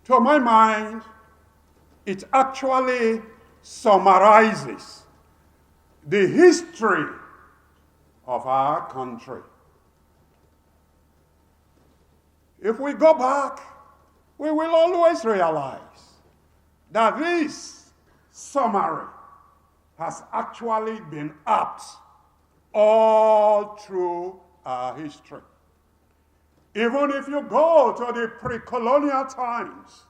To my mind, it actually summarizes the history of our country. If we go back, we will always realize that this summary has actually been apt all through our history. Even if you go to the pre-colonial times,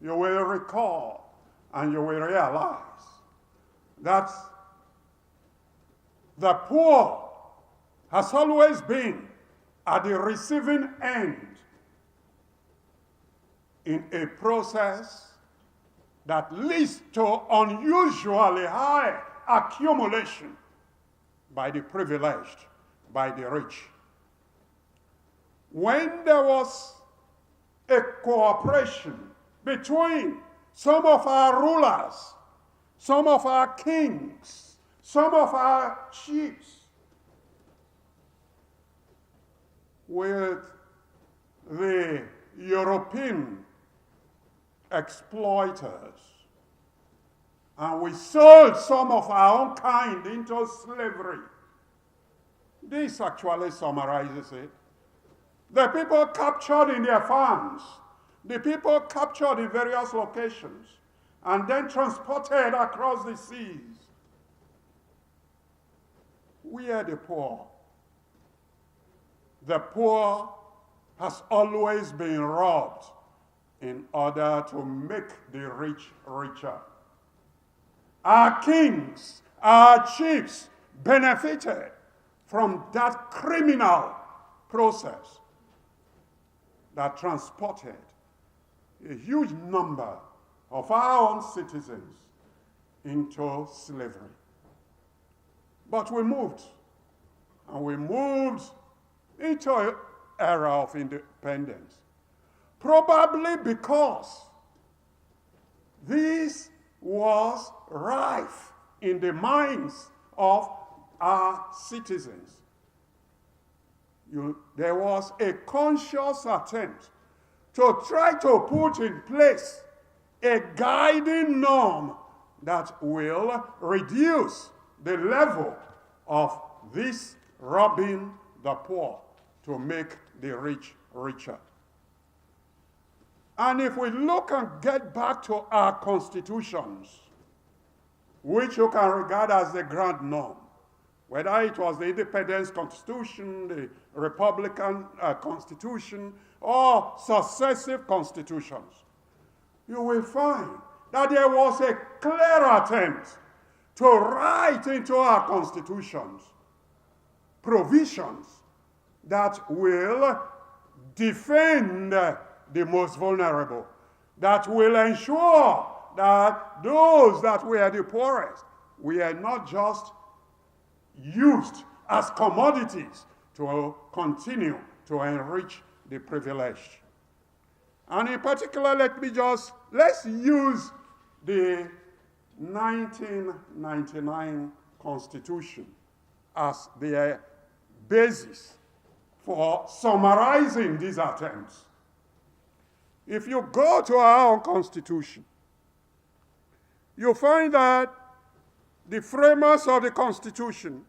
you will recall and you will realize that the poor has always been at the receiving end in a process that leads to unusually high accumulation by the privileged, by the rich. When there was a cooperation between some of our rulers, some of our kings, some of our chiefs, with the European exploiters, and we sold some of our own kind into slavery. This actually summarizes it. The people captured in their farms, the people captured in various locations, and then transported across the seas. We are the poor. The poor has always been robbed in order to make the rich richer. Our kings, our chiefs benefited from that criminal process that transported a huge number of our own citizens into slavery. But we moved, and we moved into an era of independence, probably because this was rife in the minds of our citizens. There was a conscious attempt to try to put in place a guiding norm that will reduce the level of this robbing the poor to make the rich richer. And if we look and get back to our constitutions, which you can regard as the grand norm, whether it was the Independence Constitution, the Republican Constitution, or successive constitutions, you will find that there was a clear attempt to write into our constitutions provisions that will defend the most vulnerable, that will ensure that those that were the poorest were not just used as commodities to continue to enrich the privileged. And in particular, let's use the 1999 Constitution as the basis for summarizing these attempts. If you go to our own Constitution, you find that the framers of the Constitution,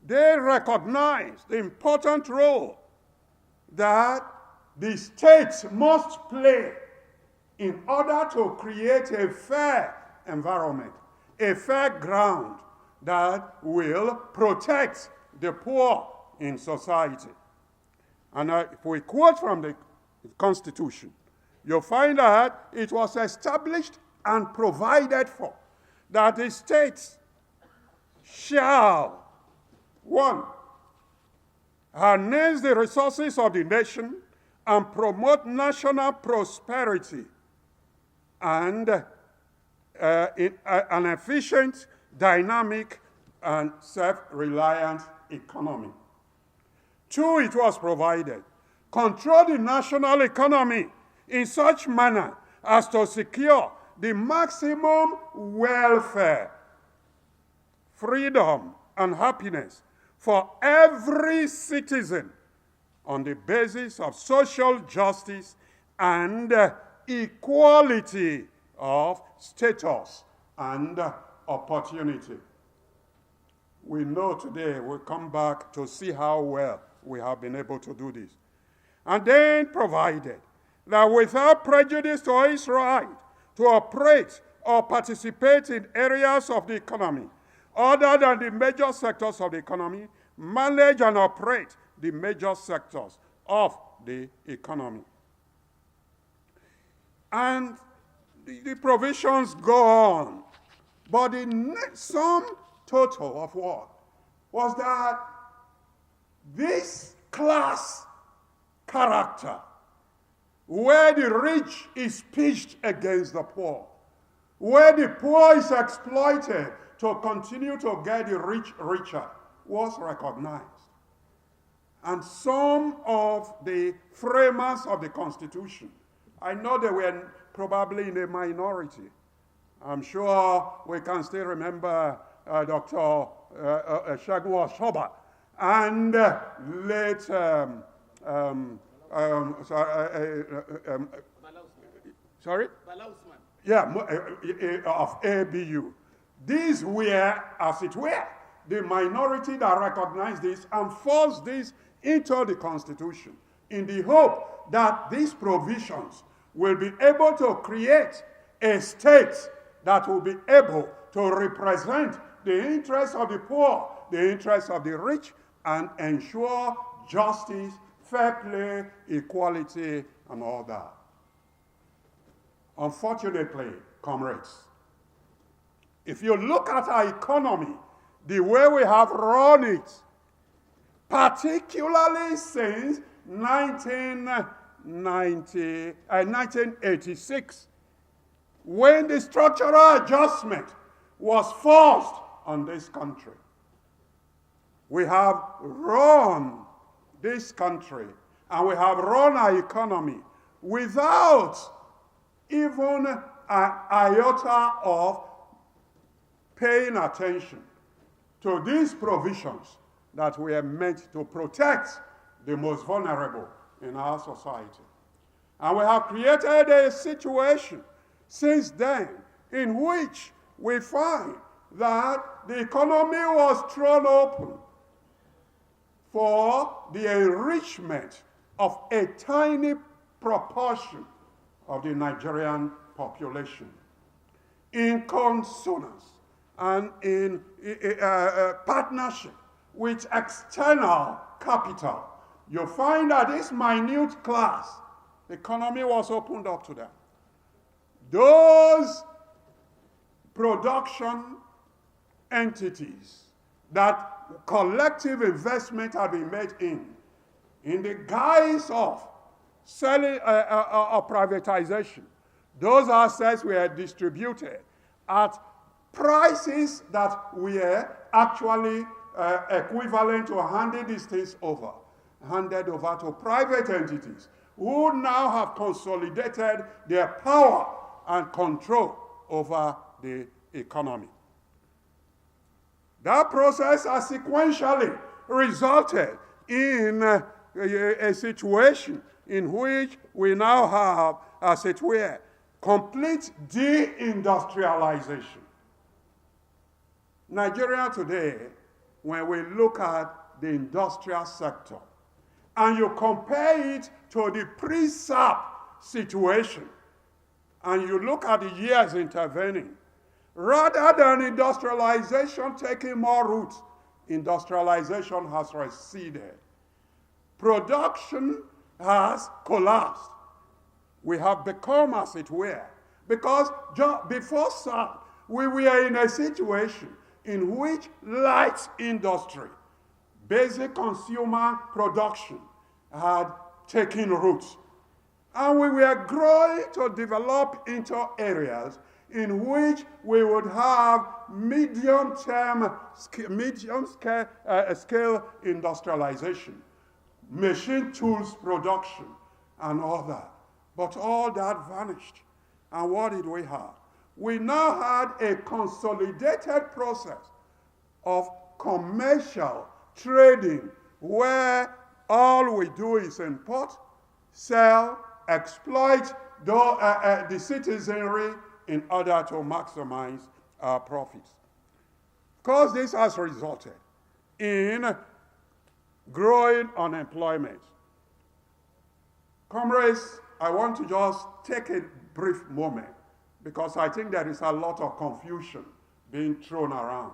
they recognize the important role that the states must play in order to create a fair environment, a fair ground that will protect the poor in society. And if we quote from the Constitution, you'll find that it was established and provided for that the states shall, 1, harness the resources of the nation and promote national prosperity and an efficient, dynamic, and self-reliant economy. 2, it was provided, control the national economy in such manner as to secure the maximum welfare, freedom, and happiness for every citizen on the basis of social justice and equality of status and opportunity. We know today we'll come back to see how well we have been able to do this. And then provided that without prejudice to his right to operate or participate in areas of the economy other than the major sectors of the economy, manage and operate the major sectors of the economy. And the provisions go on, but the sum total of what was that this class character, where the rich is pitched against the poor, where the poor is exploited to continue to get the rich richer, was recognized. And some of the framers of the Constitution, I know they were probably in a minority. I'm sure we can still remember Dr. Shagun Oshoba and late sorry? Yeah, of ABU. These were, as it were, the minority that recognized this and forced this into the Constitution in the hope that these provisions will be able to create a state that will be able to represent the interests of the poor, the interests of the rich, and ensure justice, fair play, equality, and all that. Unfortunately, comrades, if you look at our economy, the way we have run it, particularly since 1986, when the structural adjustment was forced on this country, we have run this country and we have run our economy without even an iota of paying attention to these provisions that we are meant to protect the most vulnerable in our society. And we have created a situation since then in which we find that the economy was thrown open for the enrichment of a tiny proportion of the Nigerian population in consonance and in partnership with external capital. You find that this minute class, the economy was opened up to them. Those production entities that collective investment had been made in the guise of selling or privatization, those assets were distributed at prices that were actually equivalent to handing these things over, handed over to private entities who now have consolidated their power and control over the economy. That process has sequentially resulted in a situation in which we now have, as it were, complete deindustrialization. Nigeria today, when we look at the industrial sector, and you compare it to the pre-SAP situation, and you look at the years intervening, rather than industrialization taking more root, industrialization has receded. Production has collapsed. We have become, as it were, because before SAP, we were in a situation in which light industry, basic consumer production, had taken root. And we were growing to develop into areas in which we would have medium-scale industrialization, machine tools production, and all that. But all that vanished. And what did we have? We now had a consolidated process of commercial trading where all we do is import, sell, exploit the citizenry in order to maximize profits. Of course, this has resulted in growing unemployment. Comrades, I want to just take a brief moment because I think there is a lot of confusion being thrown around.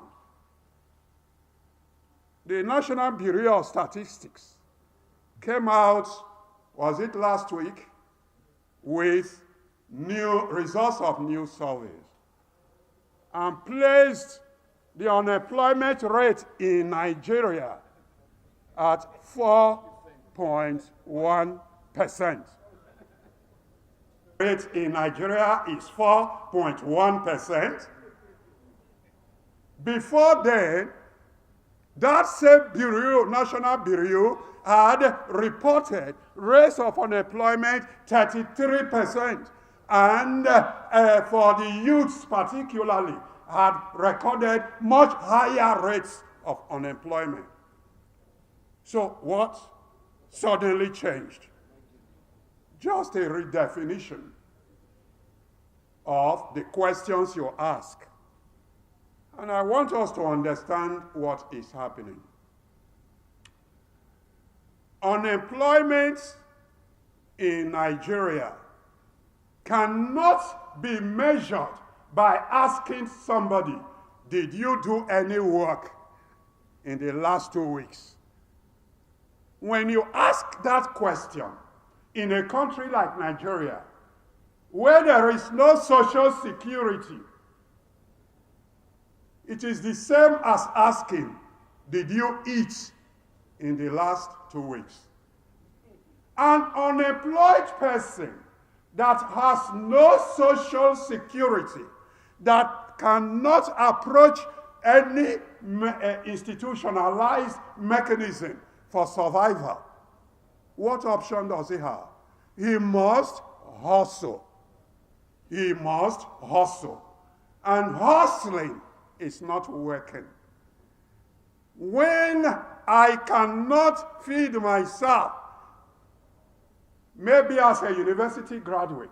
The National Bureau of Statistics came out, was it last week, with new results of new surveys and placed the unemployment rate in Nigeria at 4.1%. Rate in Nigeria is 4.1%. Before then, that same bureau, National Bureau, had reported rates of unemployment 33%, and for the youths particularly, had recorded much higher rates of unemployment. So what suddenly changed? Just a redefinition of the questions you ask. And I want us to understand what is happening. Unemployment in Nigeria cannot be measured by asking somebody, did you do any work in the last 2 weeks? When you ask that question in a country like Nigeria, where there is no social security, it is the same as asking, did you eat in the last 2 weeks? An unemployed person that has no social security, that cannot approach any institutionalized mechanism for survival, what option does he have? He must hustle. He must hustle. And hustling is not working. When I cannot feed myself, maybe as a university graduate,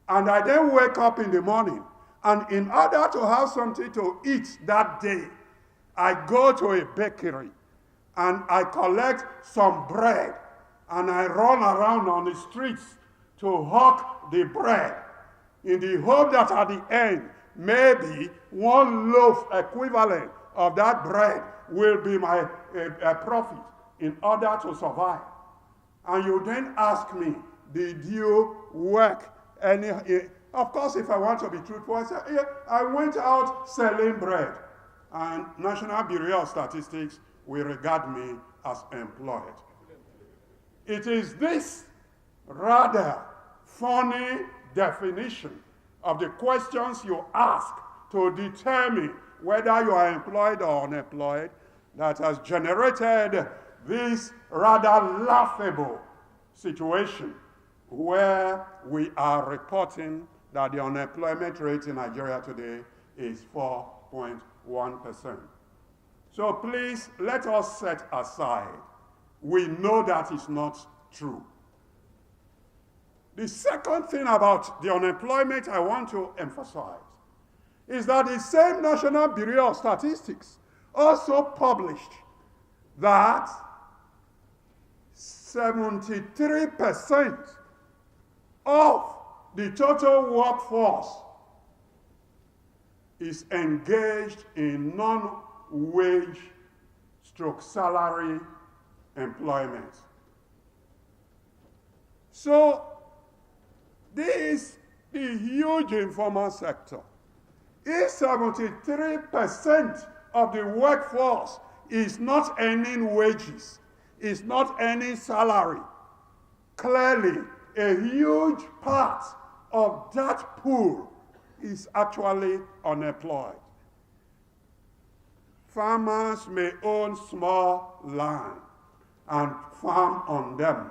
and I then wake up in the morning, and in order to have something to eat that day, I go to a bakery, and I collect some bread, and I run around on the streets to hawk the bread, in the hope that at the end, maybe one loaf equivalent of that bread will be my profit in order to survive. And you then ask me, did you work any? Of course, if I want to be truthful, I say, yeah, I went out selling bread. And National Bureau of Statistics will regard me as employed. It is this rather funny definition of the questions you ask to determine whether you are employed or unemployed that has generated this rather laughable situation where we are reporting that the unemployment rate in Nigeria today is 4.1%. So please, let us set aside. We know that is not true. The second thing about the unemployment I want to emphasize is that the same National Bureau of Statistics also published that 73% of the total workforce is engaged in non-wage stroke salary employment. So this, the huge informal sector, if 73% of the workforce is not earning wages, is not earning salary, clearly a huge part of that pool is actually unemployed. Farmers may own small land and farm on them,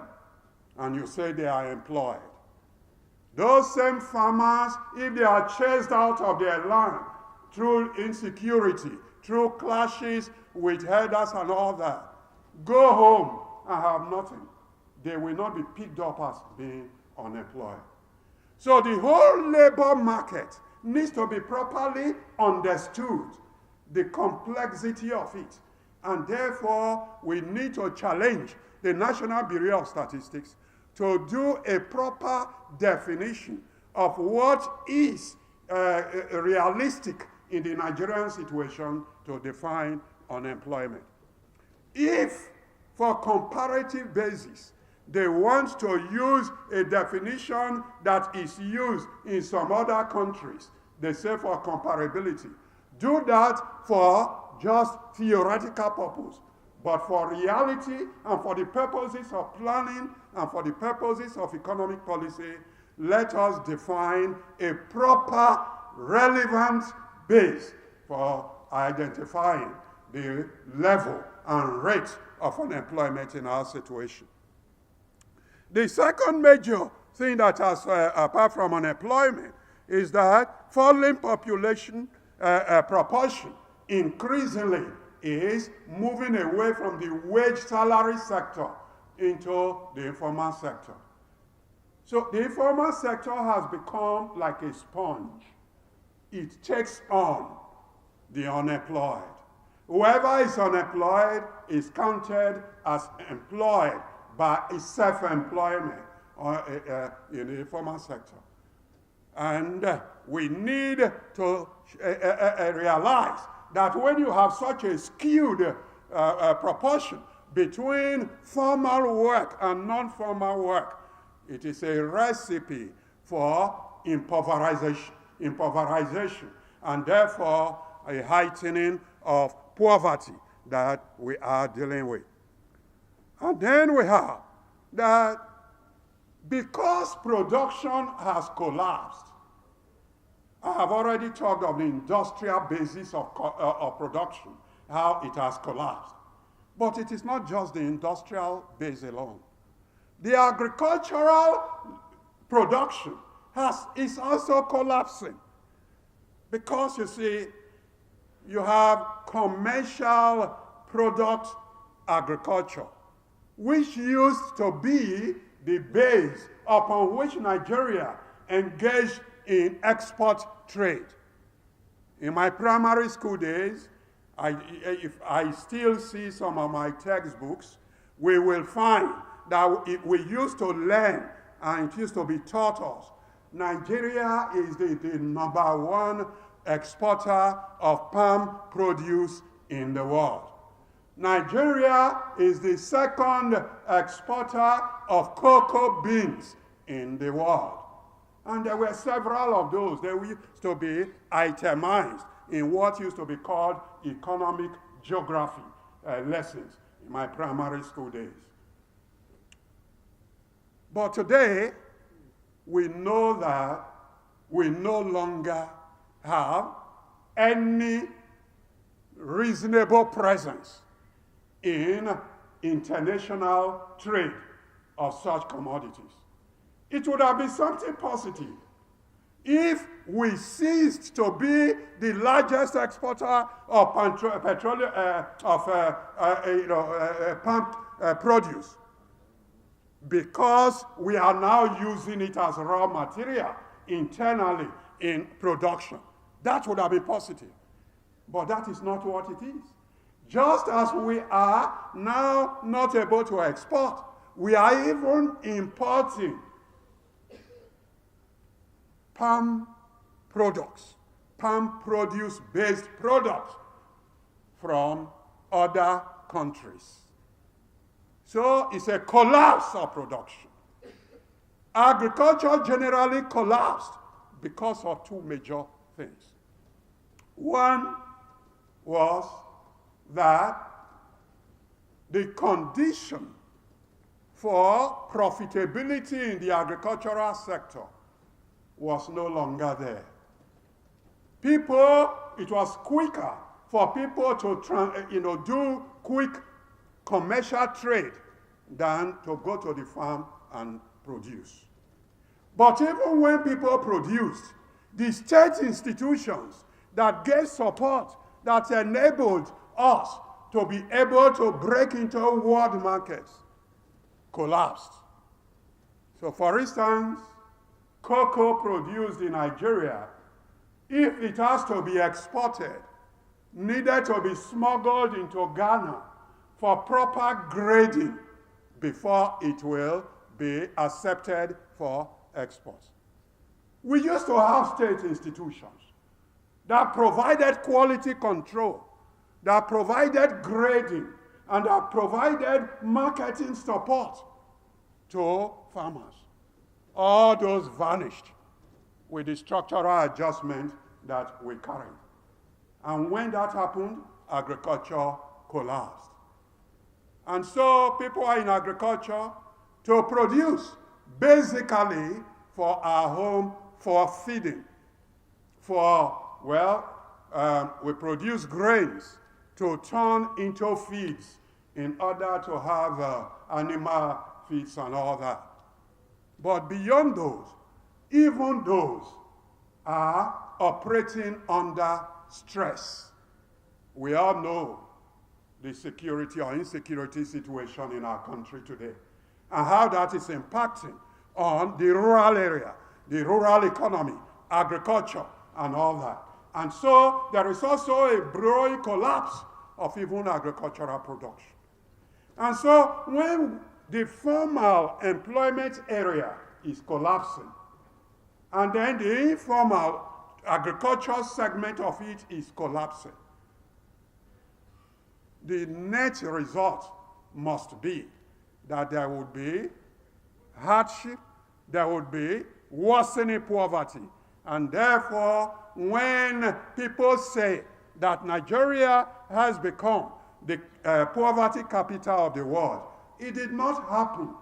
and you say they are employed. Those same farmers, if they are chased out of their land through insecurity, through clashes with herders and all that, go home and have nothing, they will not be picked up as being unemployed. So the whole labor market needs to be properly understood, the complexity of it. And therefore, we need to challenge the National Bureau of Statistics to do a proper definition of what is realistic in the Nigerian situation to define unemployment. If, for comparative basis, they want to use a definition that is used in some other countries, they say for comparability, do that for just theoretical purpose. But for reality and for the purposes of planning and for the purposes of economic policy, let us define a proper, relevant base for identifying the level and rate of unemployment in our situation. The second major thing that has, apart from unemployment, is that falling population proportion increasingly is moving away from the wage salary sector into the informal sector. So the informal sector has become like a sponge. It takes on the unemployed. Whoever is unemployed is counted as employed by self-employment in the informal sector. And we need to realize that when you have such a skewed proportion between formal work and non-formal work, it is a recipe for impoverization, and therefore a heightening of poverty that we are dealing with. And then we have that because production has collapsed, I have already talked of the industrial basis of production, how it has collapsed. But it is not just the industrial base alone. The agricultural production is also collapsing. Because you see, you have commercial product agriculture, which used to be the base upon which Nigeria engaged in export trade. In my primary school days, if I still see some of my textbooks, we will find that we used to learn, and it used to be taught us, Nigeria is the number one exporter of palm produce in the world. Nigeria is the second exporter of cocoa beans in the world. And there were several of those. They used to be itemized in what used to be called economic geography lessons in my primary school days. But today, we know that we no longer have any reasonable presence in international trade of such commodities. It would have been something positive if we ceased to be the largest exporter of palm produce, because we are now using it as raw material internally in production. That would have been positive. But that is not what it is. Just as we are now not able to export, we are even importing palm products, palm produce-based products from other countries. So it's a collapse of production. Agriculture generally collapsed because of two major things. One was that the condition for profitability in the agricultural sector was no longer there. It was quicker for people to do quick commercial trade than to go to the farm and produce. But even when people produced, the state institutions that gave support, that enabled us to be able to break into world markets, collapsed. So for instance, cocoa produced in Nigeria, if it has to be exported, needed to be smuggled into Ghana for proper grading before it will be accepted for export. We used to have state institutions that provided quality control, that provided grading, and that provided marketing support to farmers. All those vanished with the structural adjustment that we carried. And when that happened, agriculture collapsed. And so people are in agriculture to produce, basically for our home, for feeding, we produce grains to turn into feeds in order to have animal feeds and all that. But beyond those, even those are operating under stress. We all know the security or insecurity situation in our country today and how that is impacting on the rural area, the rural economy, agriculture, and all that. And so there is also a growing collapse of even agricultural production. And so when the formal employment area is collapsing, and then the informal agricultural segment of it is collapsing, the net result must be that there would be hardship, there would be worsening poverty. And therefore, when people say that Nigeria has become the poverty capital of the world, it did not happen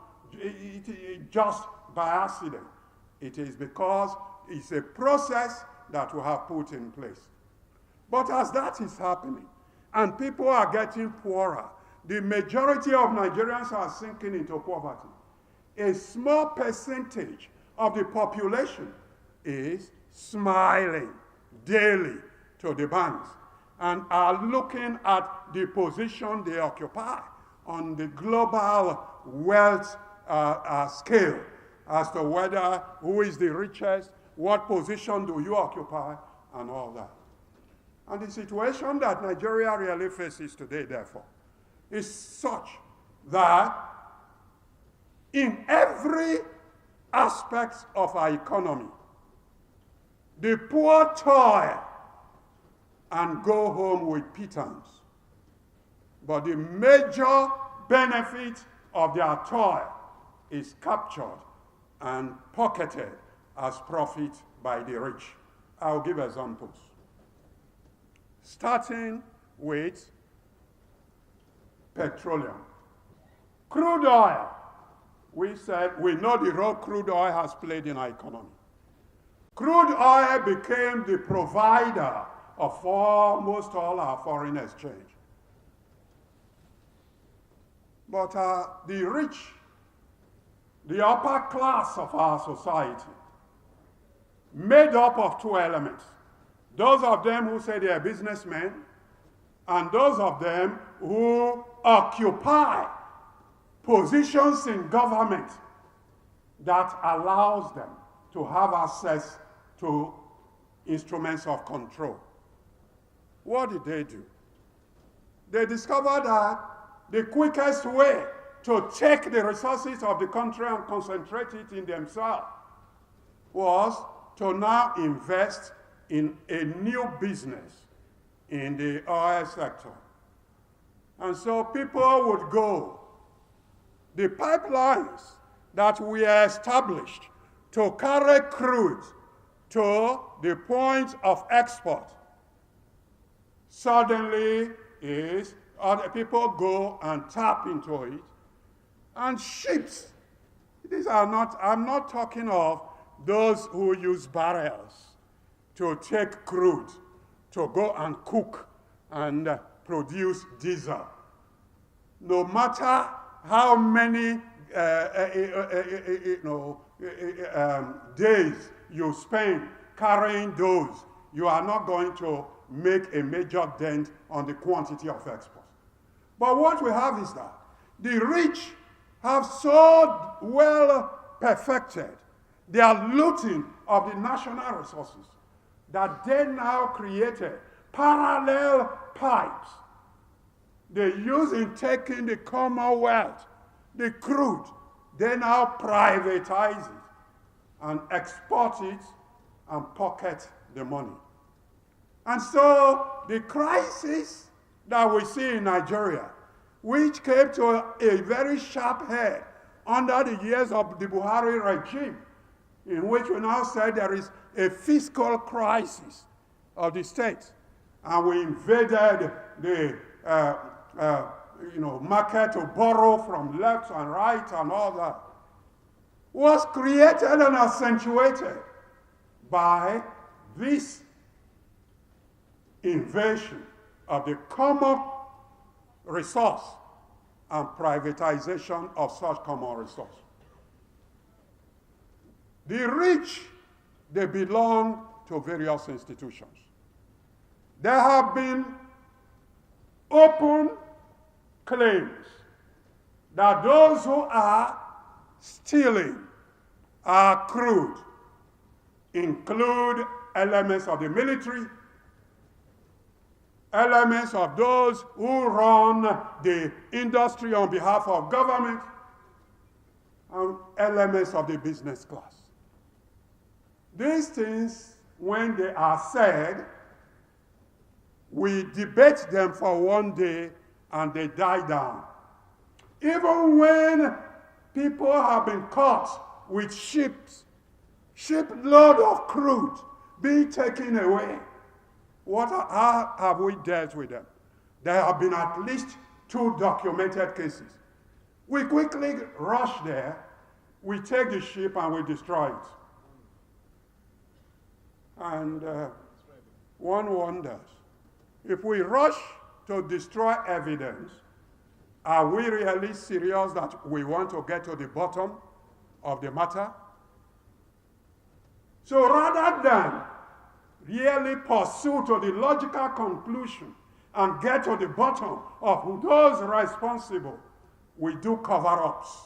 just by accident. It is because it's a process that we have put in place. But as that is happening, and people are getting poorer, the majority of Nigerians are sinking into poverty. A small percentage of the population is smiling daily to the banks and are looking at the position they occupy on the global wealth scale as to whether who is the richest, what position do you occupy, and all that. And the situation that Nigeria really faces today, therefore, is such that in every aspect of our economy, the poor toil and go home with pittance. But the major benefit of their toil is captured and pocketed as profit by the rich. I'll give examples. Starting with petroleum. Crude oil. We said we know the role crude oil has played in our economy. Crude oil became the provider of almost all our foreign exchange. But the rich, the upper class of our society, made up of two elements. Those of them who say they are businessmen, and those of them who occupy positions in government that allows them to have access to instruments of control. What did they do? They discovered that the quickest way to take the resources of the country and concentrate it in themselves was to now invest in a new business in the oil sector. And so people would go. The pipelines that we established to carry crude to the point of export suddenly is other people go and tap into it. And ships, these are not, I'm not talking of those who use barrels to take crude to go and cook and produce diesel. No matter how many days you spend carrying those, you are not going to make a major dent on the quantity of export. But what we have is that the rich have so well perfected their looting of the national resources that they now created parallel pipes they use in taking the Commonwealth, the crude. They now privatize it and export it and pocket the money. And so the crisis that we see in Nigeria, which came to a very sharp head under the years of the Buhari regime, in which we now say there is a fiscal crisis of the state, and we invaded the market to borrow from left and right and all that, was created and accentuated by this invasion of the common resource and privatization of such common resource. The rich, they belong to various institutions. There have been open claims that those who are stealing our crude include elements of the military, elements of those who run the industry on behalf of government, and elements of the business class. These things, when they are said, we debate them for one day and they die down. Even when people have been caught with shipload of crude being taken away, how have we dealt with them? There have been at least 2 documented cases. We quickly rush there, we take the ship and we destroy it. And one wonders, if we rush to destroy evidence, are we really serious that we want to get to the bottom of the matter? So rather than really pursue to the logical conclusion and get to the bottom of those responsible, we do cover-ups.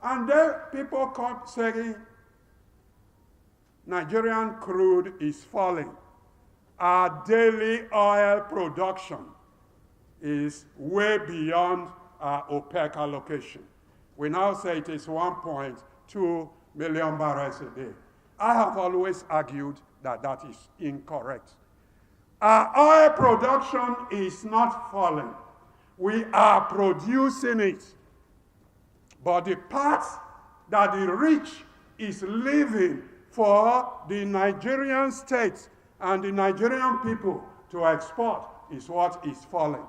And then people come saying, Nigerian crude is falling. Our daily oil production is way beyond our OPEC allocation. We now say it is 1.2 million barrels a day. I have always argued that that is incorrect. Our oil production is not falling. We are producing it. But the part that the rich is leaving for the Nigerian state and the Nigerian people to export is what is falling.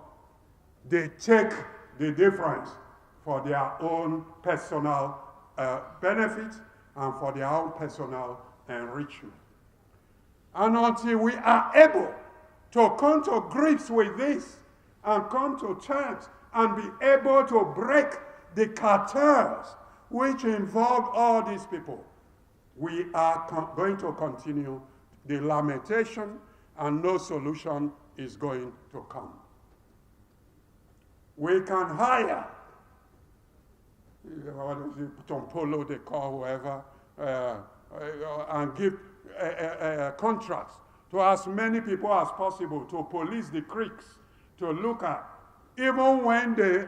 They take the difference for their own personal benefit and for their own personal enrichment. And until we are able to come to grips with this and come to terms and be able to break the cartels which involve all these people, we are going to continue the lamentation and no solution is going to come. We can hire, Tom Polo, they call whoever, and give contracts to as many people as possible to police the creeks, to look at, even when they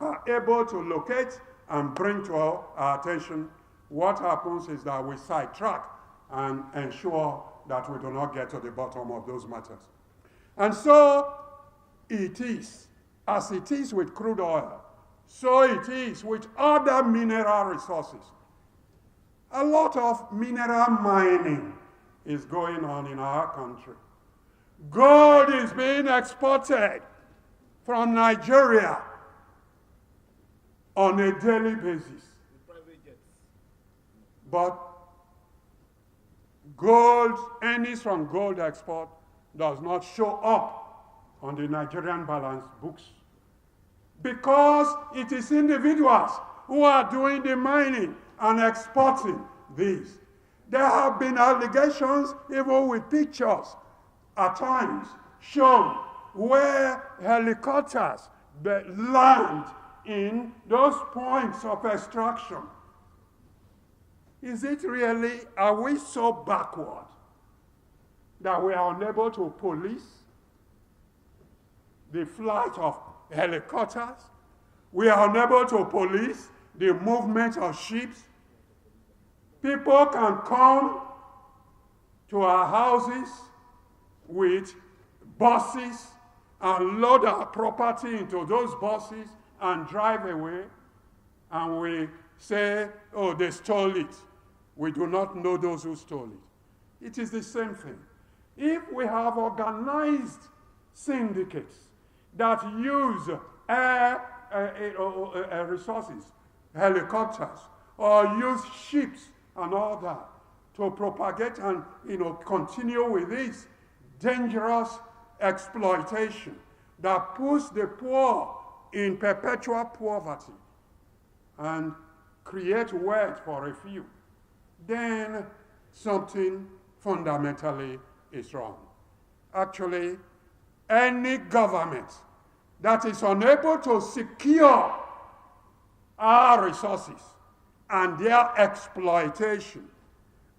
are able to locate and bring to our attention. What happens is that we sidetrack and ensure that we do not get to the bottom of those matters. And so it is, as it is with crude oil, so it is with other mineral resources. A lot of mineral mining is going on in our country. Gold is being exported from Nigeria on a daily basis. But gold, earnings from gold export does not show up on the Nigerian balance books because it is individuals who are doing the mining and exporting these. There have been allegations, even with pictures at times shown, where helicopters land in those points of extraction. Is it really, are we so backward that we are unable to police the flight of helicopters? We are unable to police the movement of ships? People can come to our houses with buses and load our property into those buses and drive away, and we say, oh, they stole it. We do not know those who stole it. It is the same thing. If we have organized syndicates that use resources, helicopters, or use ships and all that to propagate and continue with this dangerous exploitation that puts the poor in perpetual poverty and create wealth for a few, then something fundamentally is wrong. Actually, any government that is unable to secure our resources and their exploitation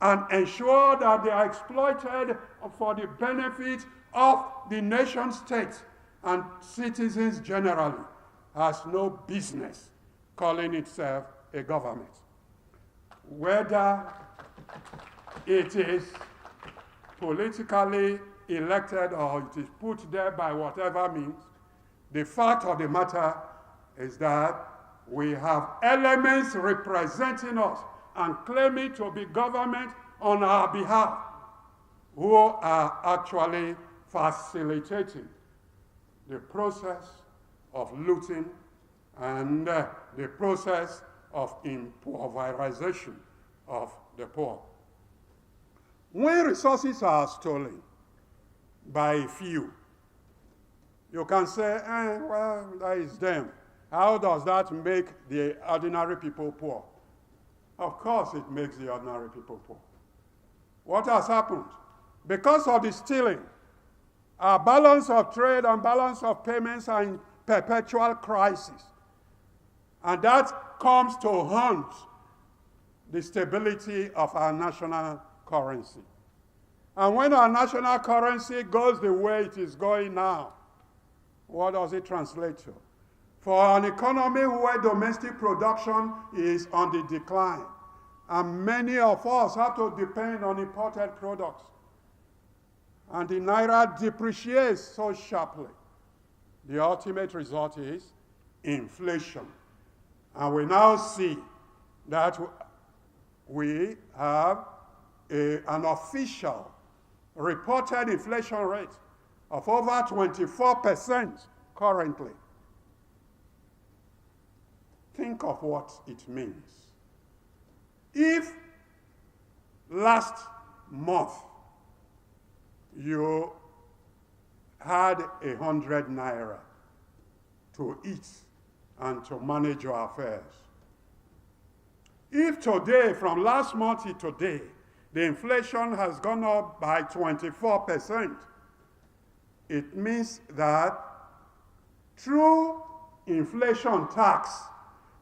and ensure that they are exploited for the benefit of the nation state and citizens generally has no business calling itself a government. Whether it is politically elected or it is put there by whatever means, the fact of the matter is that we have elements representing us and claiming to be government on our behalf who are actually facilitating the process of looting and the process of impoverization of the poor. When resources are stolen by a few, you can say, well, that is them. How does that make the ordinary people poor? Of course it makes the ordinary people poor. What has happened? Because of the stealing, our balance of trade and balance of payments are in perpetual crisis. And that comes to haunt the stability of our national currency. And when our national currency goes the way it is going now, what does it translate to? For an economy where domestic production is on the decline, and many of us have to depend on imported products, and the naira depreciates so sharply, the ultimate result is inflation. And we now see that we have an official reported inflation rate of over 24% currently. Think of what it means. If last month you had 100 naira to eat and to manage your affairs, if today, from last month to today, the inflation has gone up by 24%, it means that through inflation tax,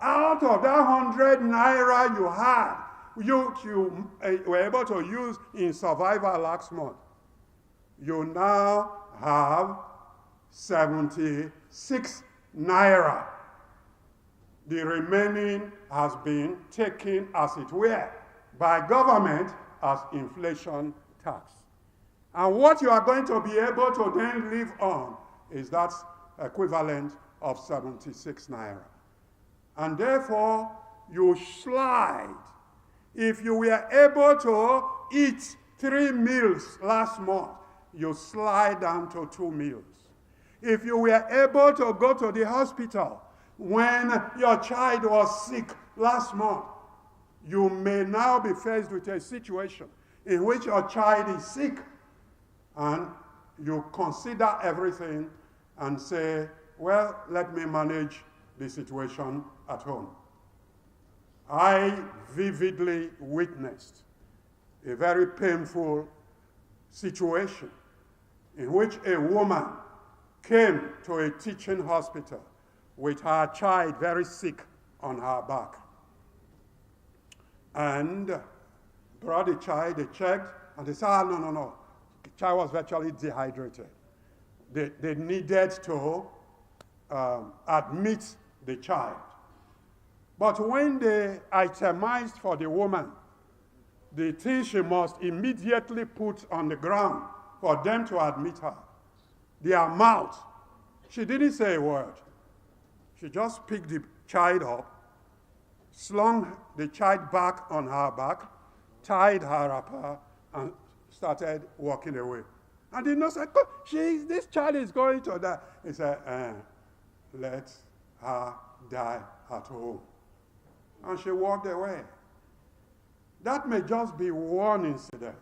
out of that 100 naira you had, you were able to use in survival last month, you now have 76 naira. The remaining has been taken, as it were, by government as inflation tax. And what you are going to be able to then live on is that equivalent of 76 naira. And therefore, you slide. If you were able to eat 3 meals last month, you slide down to 2 meals. If you were able to go to the hospital when your child was sick last month, you may now be faced with a situation in which your child is sick, and you consider everything and say, well, let me manage the situation at home. I vividly witnessed a very painful situation in which a woman came to a teaching hospital with her child very sick on her back. And brought the child, they checked, and they said, no. The child was virtually dehydrated. They needed to admit the child. But when they itemized for the woman the thing she must immediately put on the ground for them to admit her, the amount, she didn't say a word. She just picked the child up, slung the child back on her back, tied her up, and started walking away. And the nurse said, this child is going to die. He said, let her die at home. And she walked away. That may just be one incident,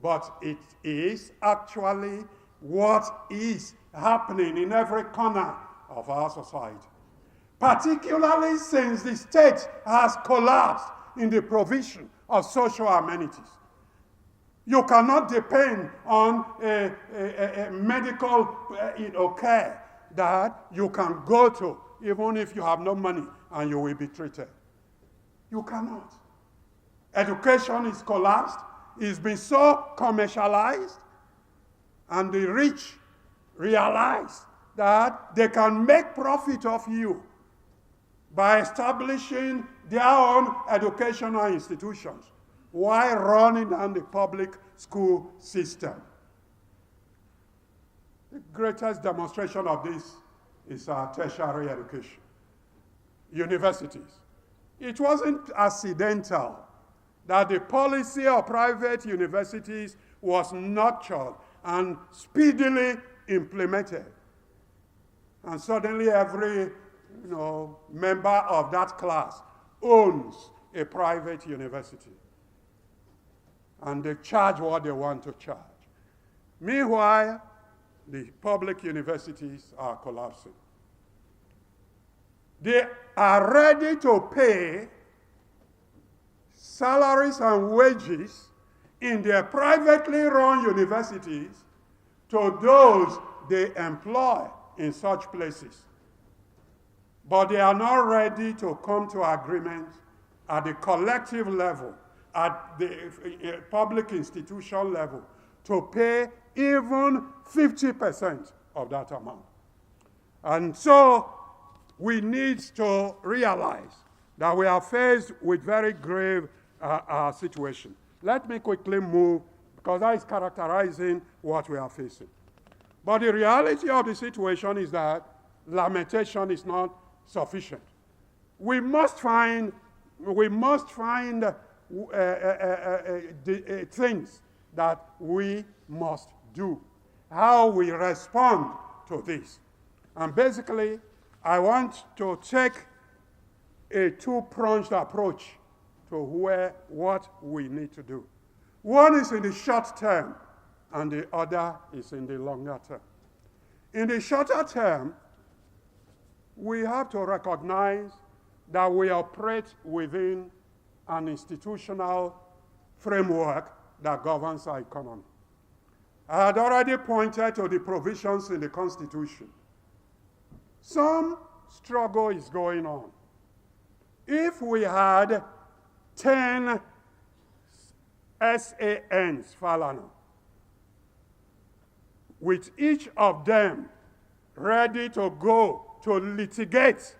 but it is actually what is happening in every corner of our society, particularly since the state has collapsed in the provision of social amenities. You cannot depend on a medical care that you can go to, even if you have no money, and you will be treated. You cannot. Education is collapsed. It's been so commercialized, and the rich realize that they can make profit of you by establishing their own educational institutions while running down the public school system. The greatest demonstration of this is our tertiary education. Universities. It wasn't accidental that the policy of private universities was nurtured and speedily implemented. And suddenly every member of that class owns a private university. And they charge what they want to charge. Meanwhile, the public universities are collapsing. They are ready to pay salaries and wages in their privately run universities to those they employ in such places. But they are not ready to come to agreement at the collective level, at the public institution level, to pay even 50% of that amount. And so we need to realize that we are faced with very grave situation. Let me quickly move, because that is characterizing what we are facing. But the reality of the situation is that lamentation is not sufficient. We must find things that we must do, how we respond to this. And basically, I want to take a two-pronged approach to what we need to do. One is in the short term, and the other is in the longer term. In the shorter term, we have to recognize that we operate within an institutional framework that governs our economy. I had already pointed to the provisions in the Constitution. Some struggle is going on. If we had 10 SANs, Falana, with each of them ready to go to litigate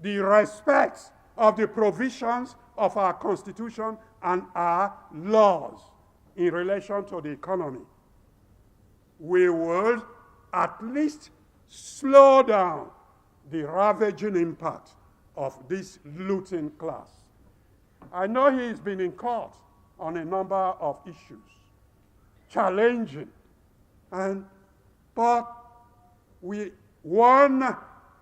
the respect of the provisions of our Constitution and our laws in relation to the economy, we would at least slow down the ravaging impact of this looting class. I know he's been in court on a number of issues, challenging, but one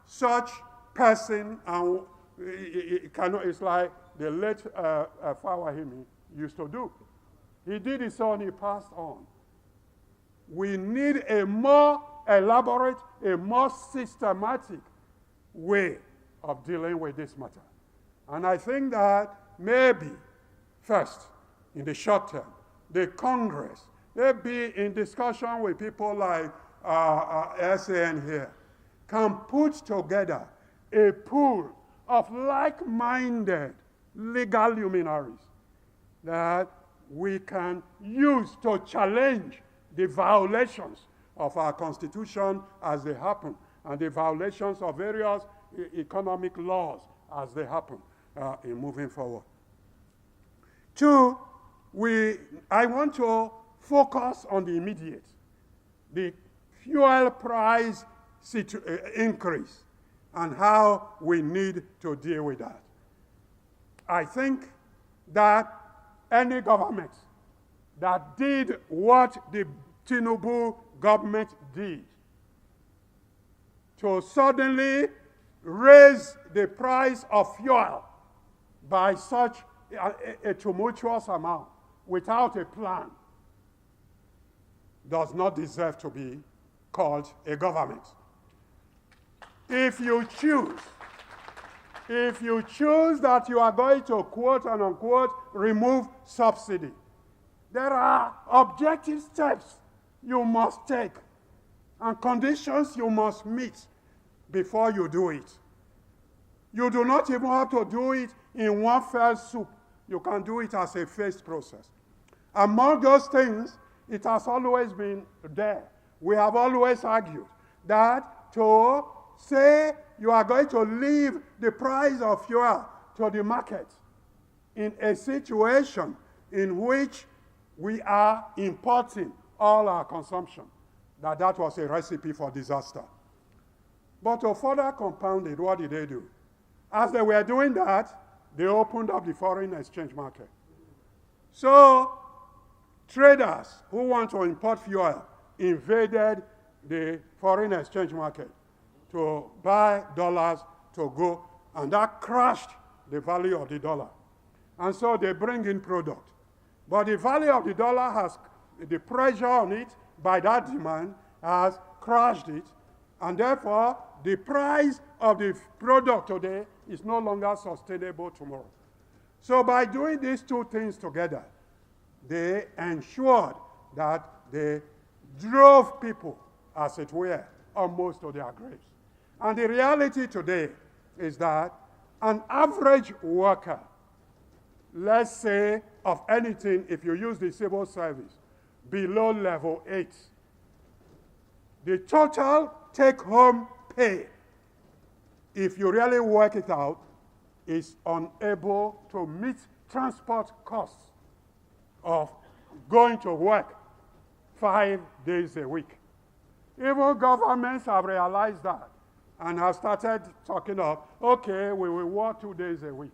such person, and it's like the late Fawahimi used to do. He did his own, he passed on. We need a more elaborate, a more systematic way of dealing with this matter. And I think that maybe, first, in the short term, the Congress, maybe in discussion with people like SAN here, can put together a pool of like-minded legal luminaries that we can use to challenge the violations of our Constitution as they happen, and the violations of various economic laws as they happen in moving forward. Two, I want to focus on the immediate, the fuel price increase, and how we need to deal with that. I think that any government that did what the Tinubu government did, to suddenly raise the price of fuel by such a tumultuous amount without a plan, does not deserve to be called a government. If you choose that you are going to, quote and unquote, remove subsidy, there are objective steps you must take and conditions you must meet before you do it. You do not even have to do it in one fell swoop. You can do it as a phased process. Among those things, it has always been there. We have always argued that to say you are going to leave the price of fuel to the market in a situation in which we are importing all our consumption, that was a recipe for disaster. But to further compound it, what did they do? As they were doing that, they opened up the foreign exchange market. So traders who want to import fuel invaded the foreign exchange market to buy dollars to go, and that crashed the value of the dollar. And so they bring in product. But the value of the dollar has, the pressure on it by that demand has crashed it, and therefore the price of the product today is no longer sustainable tomorrow. So by doing these two things together, they ensured that they drove people, as it were, almost to their graves. And the reality today is that an average worker, let's say of anything, if you use the civil service, below level 8, the total take-home pay, if you really work it out, is unable to meet transport costs of going to work 5 days a week. Even governments have realized that and have started talking of, okay, we will work 2 days a week.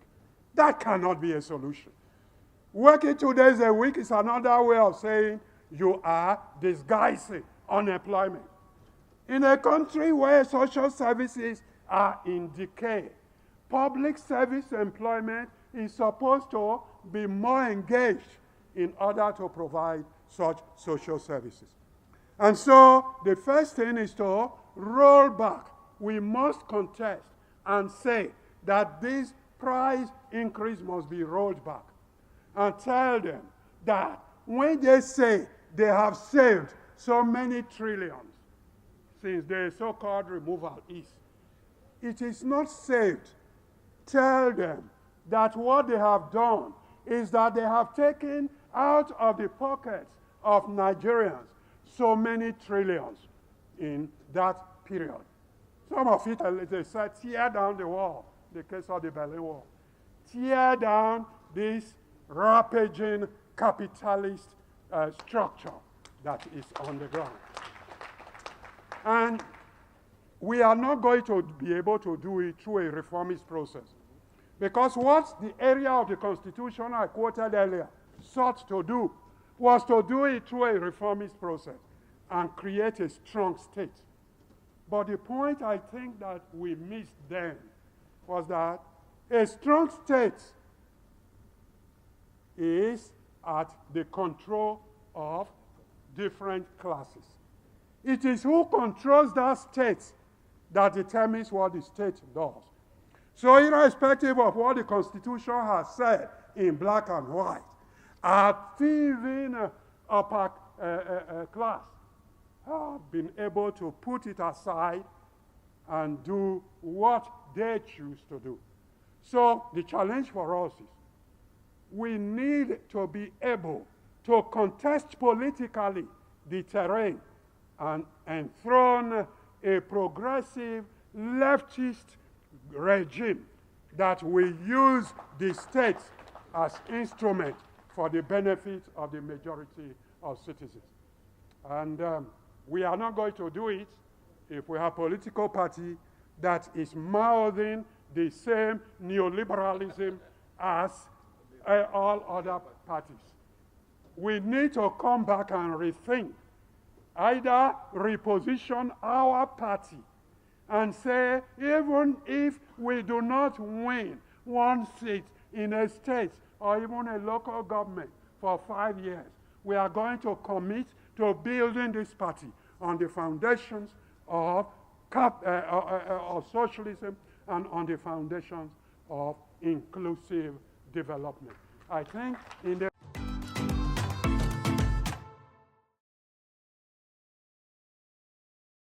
That cannot be a solution. Working 2 days a week is another way of saying you are disguising unemployment. In a country where social services are in decay, public service employment is supposed to be more engaged in order to provide such social services. And so the first thing is to roll back. We must contest and say that this price increase must be rolled back, and tell them that when they say they have saved so many trillions since the so-called removal is, it is not saved. Tell them that what they have done is that they have taken out of the pockets of Nigerians so many trillions in that period. Some of it, they said, tear down the wall, the case of the Berlin Wall. Tear down this rampaging capitalist structure that is on the ground. And we are not going to be able to do it through a reformist process. Because what the area of the Constitution I quoted earlier sought to do was to do it through a reformist process and create a strong state. But the point I think that we missed then was that a strong state is at the control of different classes. It is who controls that state that determines what the state does. So irrespective of what the Constitution has said in black and white, a thieving upper class have been able to put it aside and do what they choose to do. So the challenge for us is we need to be able to contest politically the terrain and enthrone a progressive leftist regime that will use the state as instrument for the benefit of the majority of citizens. And we are not going to do it if we have a political party that is mouthing the same neoliberalism as all other parties. We need to come back and rethink, either reposition our party and say, even if we do not win one seat in a state or even a local government for 5 years, we are going to commit to building this party on the foundations of socialism and on the foundations of inclusive development. I think in the